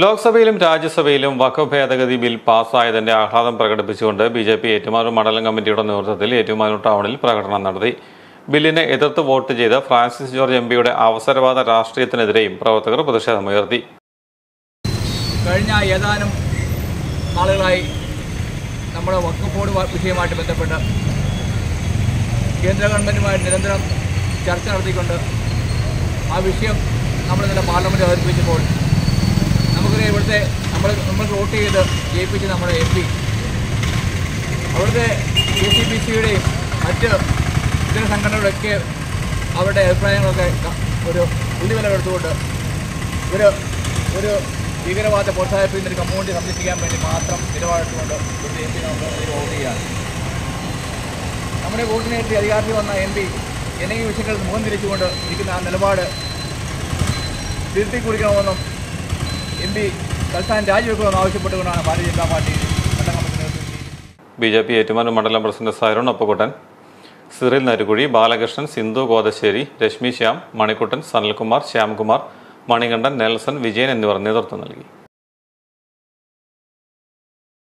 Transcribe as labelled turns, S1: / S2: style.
S1: ലോക്സഭയിലും രാജ്യസഭയിലും വഖഫ് ഭേദഗതി ബിൽ പാസ്സായതിന്റെ ആഹ്ലാദം പ്രകടിപ്പിച്ചുകൊണ്ട് ബിജെപി ഏറ്റുമാനൂർ മണ്ഡലം കമ്മിറ്റിയുടെ നേതൃത്വത്തിൽ ഏറ്റുമാനൂർ ടൗണിൽ പ്രകടനം നടത്തി. ബില്ലിനെ എതിർത്ത് വോട്ട് ചെയ്ത ഫ്രാൻസിസ് ജോർജ് എംപിയുടെ അവസരവാദ രാഷ്ട്രീയത്തിനെതിരെയും പ്രവർത്തകർ പ്രതിഷേധമുയർത്തി.
S2: കഴിഞ്ഞ ഏതാനും നാളുകളായി നമ്മുടെ വഖഫ് ബോർഡ് വിഷയവുമായിട്ട് ബന്ധപ്പെട്ട് കേന്ദ്ര ഗവൺമെൻറ്റുമായി നിരന്തരം ചർച്ച നടത്തിക്കൊണ്ട് ആ വിഷയം നമ്മളിന്നലെ പാർലമെൻറ്റ് അവതരിപ്പിച്ചപ്പോൾ നമുക്കറിയാം, ഇവിടുത്തെ നമ്മൾ വോട്ട് ചെയ്ത് ജയിപ്പിച്ച നമ്മുടെ MP അവിടുത്തെ KCPC-യുടെയും മറ്റ് ഇതര സംഘടനകളുടെയൊക്കെ അവരുടെ അഭിപ്രായങ്ങളൊക്കെ ഒരു ഉന്നവിലപ്പെടുത്തുകൊണ്ട് ഒരു ഭീകരവാദത്തെ പ്രോത്സാഹിപ്പിക്കുന്ന ഒരു കമ്മ്യൂണിറ്റി സംരക്ഷിക്കാൻ വേണ്ടി മാത്രം നിലപാടെടുത്തുകൊണ്ട് ഒരു MP നമുക്ക് അതിൽ വോട്ട് ചെയ്യുകയാണ്. നമ്മുടെ വോട്ടിനേറ്റി അധികാരത്തിൽ വന്ന MP എന്തെങ്കിലും വിഷയങ്ങളിൽ മുഖം തിരിച്ചുകൊണ്ട് ഇരിക്കുന്ന ആ നിലപാട് തിരുത്തി കുറിക്കണമെന്നും MP തൽസ്ഥാനം രാജിവെക്കണമെന്ന് ആവശ്യപ്പെട്ടുകൊണ്ടാണ് ഭാരതീയ ജനതാ പാർട്ടി മണ്ഡലം കമ്മിറ്റി നേതൃത്വം.
S1: BJP ഏറ്റുമാനൂർ മണ്ഡലം president Sairon Oppakuttan, Cyril Narukuzhi, Balakrishnan, Sindhu Godasseri, Reshmi Shyam, Manikuttan, Sanalkumar, Shyamkumar, Manikandan, Nelson, Vijayan എന്നിവർ നേതൃത്വം നൽകി.